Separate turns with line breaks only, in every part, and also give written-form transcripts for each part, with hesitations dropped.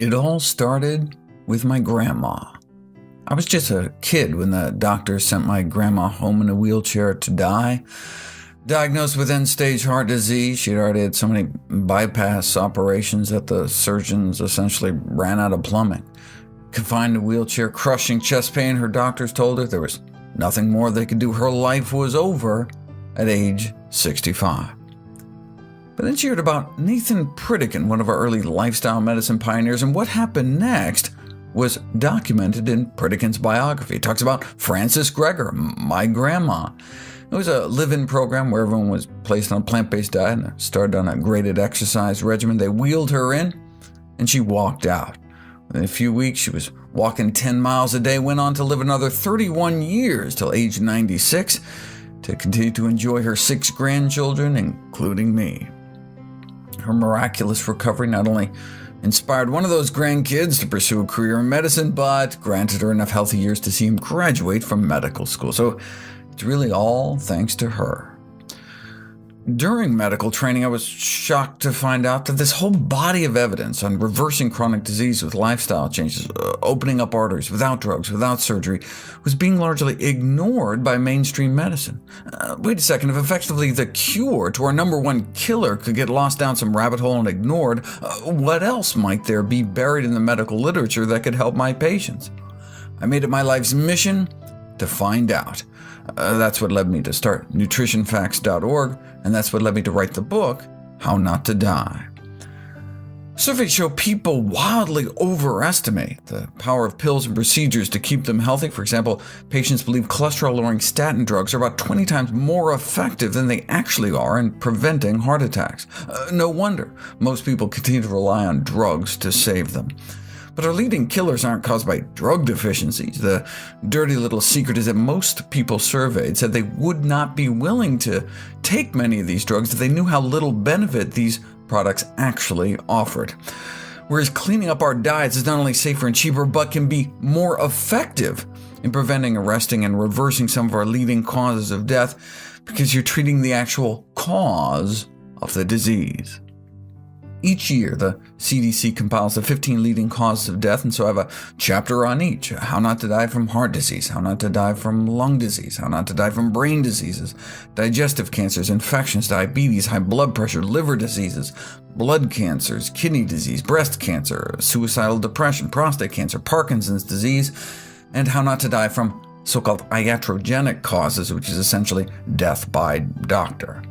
It all started with my grandma. I was just a kid when the doctor sent my grandma home in a wheelchair to die. Diagnosed with end-stage heart disease, she'd already had so many bypass operations that the surgeons essentially ran out of plumbing. Confined in a wheelchair, crushing chest pain, her doctors told her there was nothing more they could do. Her life was over at age 65. But then she heard about Nathan Pritikin, one of our early lifestyle medicine pioneers, and what happened next was documented in Pritikin's biography. It talks about Frances Greger, my grandma. It was a live-in program where everyone was placed on a plant-based diet and started on a graded exercise regimen. They wheeled her in, and she walked out. Within a few weeks, she was walking 10 miles a day, went on to live another 31 years till age 96, to continue to enjoy her 6 grandchildren, including me. Her miraculous recovery not only inspired one of those grandkids to pursue a career in medicine, but granted her enough healthy years to see him graduate from medical school. So it's really all thanks to her. During medical training, I was shocked to find out that this whole body of evidence on reversing chronic disease with lifestyle changes, opening up arteries without drugs, without surgery, was being largely ignored by mainstream medicine. Wait a second, if effectively the cure to our #1 killer could get lost down some rabbit hole and ignored, what else might there be buried in the medical literature that could help my patients? I made it my life's mission to find out. That's what led me to start nutritionfacts.org, and that's what led me to write the book, How Not to Die. Surveys show people wildly overestimate the power of pills and procedures to keep them healthy. For example, patients believe cholesterol-lowering statin drugs are about 20 times more effective than they actually are in preventing heart attacks. No wonder most people continue to rely on drugs to save them. But our leading killers aren't caused by drug deficiencies. The dirty little secret is that most people surveyed said they would not be willing to take many of these drugs if they knew how little benefit these products actually offered. Whereas cleaning up our diets is not only safer and cheaper, but can be more effective in preventing, arresting, and reversing some of our leading causes of death, because you're treating the actual cause of the disease. Each year, the CDC compiles the 15 leading causes of death, and so I have a chapter on each. How not to die from heart disease, how not to die from lung disease, how not to die from brain diseases, digestive cancers, infections, diabetes, high blood pressure, liver diseases, blood cancers, kidney disease, breast cancer, suicidal depression, prostate cancer, Parkinson's disease, and how not to die from so-called iatrogenic causes, which is essentially death by doctor.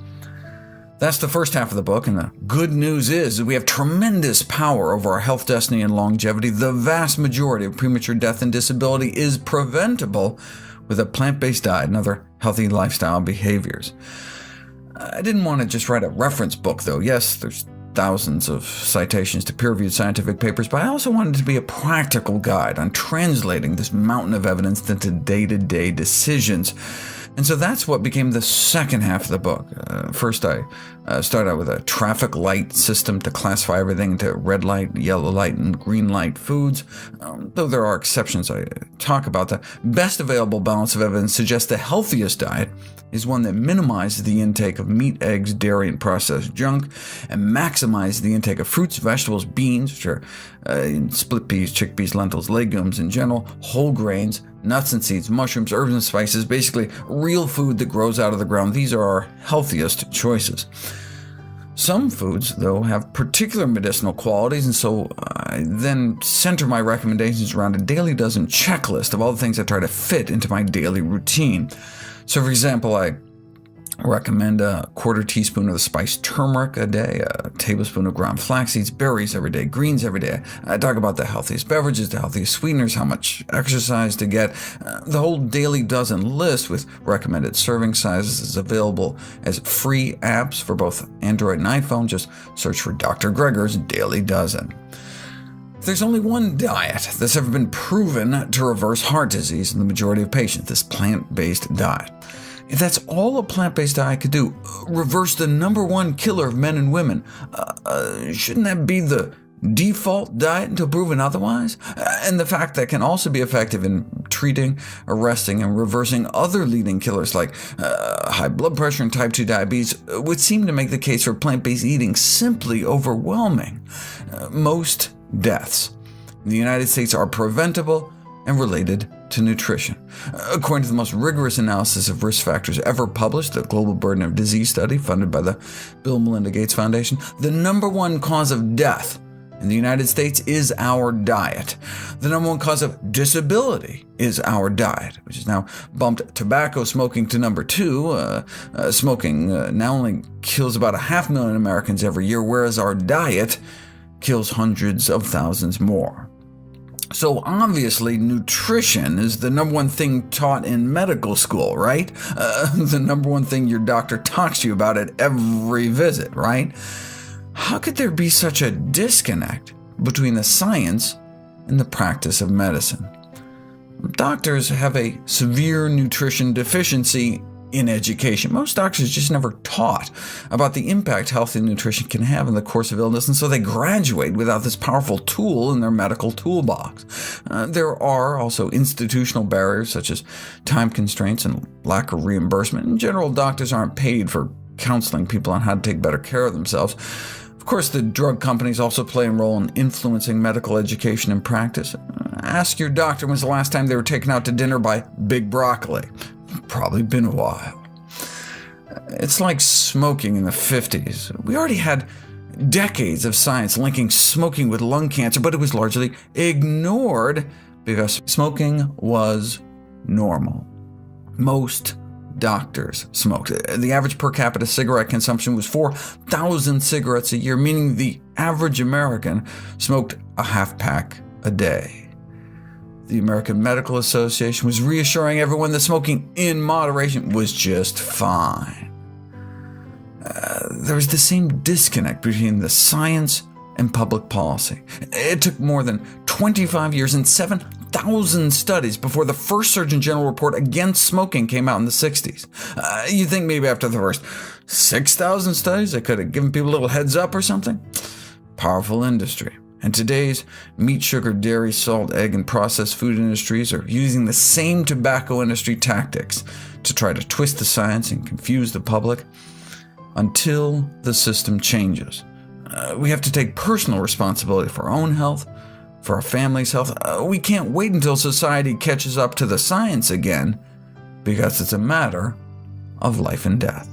That's the first half of the book, and the good news is that we have tremendous power over our health destiny and longevity. The vast majority of premature death and disability is preventable with a plant-based diet and other healthy lifestyle behaviors. I didn't want to just write a reference book, though. Yes, there's thousands of citations to peer-reviewed scientific papers, but I also wanted it to be a practical guide on translating this mountain of evidence into day-to-day decisions. And so that's what became the second half of the book. First, I started out with a traffic light system to classify everything into red light, yellow light, and green light foods. Though there are exceptions I talk about, the best available balance of evidence suggests the healthiest diet is one that minimizes the intake of meat, eggs, dairy, and processed junk, and maximizes the intake of fruits, vegetables, beans, which are split peas, chickpeas, lentils, legumes in general, whole grains, nuts and seeds, mushrooms, herbs and spices, basically real food that grows out of the ground. These are our healthiest choices. Some foods, though, have particular medicinal qualities, and so I then center my recommendations around a daily dozen checklist of all the things I try to fit into my daily routine. So, for example, I recommend a quarter teaspoon of the spice turmeric a day, a tablespoon of ground flax seeds, berries every day, greens every day. I talk about the healthiest beverages, the healthiest sweeteners, how much exercise to get. The whole daily dozen list with recommended serving sizes is available as free apps for both Android and iPhone. Just search for Dr. Greger's Daily Dozen. If there's only one diet that's ever been proven to reverse heart disease in the majority of patients, this plant-based diet. If that's all a plant-based diet could do, reverse the #1 killer of men and women, shouldn't that be the default diet until proven otherwise? And the fact that it can also be effective in treating, arresting, and reversing other leading killers like high blood pressure and type 2 diabetes would seem to make the case for plant-based eating simply overwhelming. Most deaths in the United States are preventable and related to nutrition. According to the most rigorous analysis of risk factors ever published, the Global Burden of Disease Study funded by the Bill and Melinda Gates Foundation, the number one cause of death in the United States is our diet. The number one cause of disability is our diet, which has now bumped tobacco smoking to number 2. Smoking now only kills about 500,000 Americans every year, whereas our diet kills hundreds of thousands more. So obviously, nutrition is the number one thing taught in medical school, right? The number one thing your doctor talks to you about at every visit, right? How could there be such a disconnect between the science and the practice of medicine? Doctors have a severe nutrition deficiency in education. Most doctors just never taught about the impact healthy nutrition can have in the course of illness, and so they graduate without this powerful tool in their medical toolbox. There are also institutional barriers such as time constraints and lack of reimbursement. In general, doctors aren't paid for counseling people on how to take better care of themselves. Of course, the drug companies also play a role in influencing medical education and practice. Ask your doctor when's the last time they were taken out to dinner by Big Broccoli. Probably been a while. It's like smoking in the 50s. We already had decades of science linking smoking with lung cancer, but it was largely ignored because smoking was normal. Most doctors smoked. The average per capita cigarette consumption was 4,000 cigarettes a year, meaning the average American smoked a half pack a day. The American Medical Association was reassuring everyone that smoking in moderation was just fine. There was the same disconnect between the science and public policy. It took more than 25 years and 7,000 studies before the first Surgeon General report against smoking came out in the 60s. You'd think maybe after the first 6,000 studies they could have given people a little heads up or something. Powerful industry. And today's meat, sugar, dairy, salt, egg, and processed food industries are using the same tobacco industry tactics to try to twist the science and confuse the public until the system changes. We have to take personal responsibility for our own health, for our family's health. We can't wait until society catches up to the science again, because it's a matter of life and death.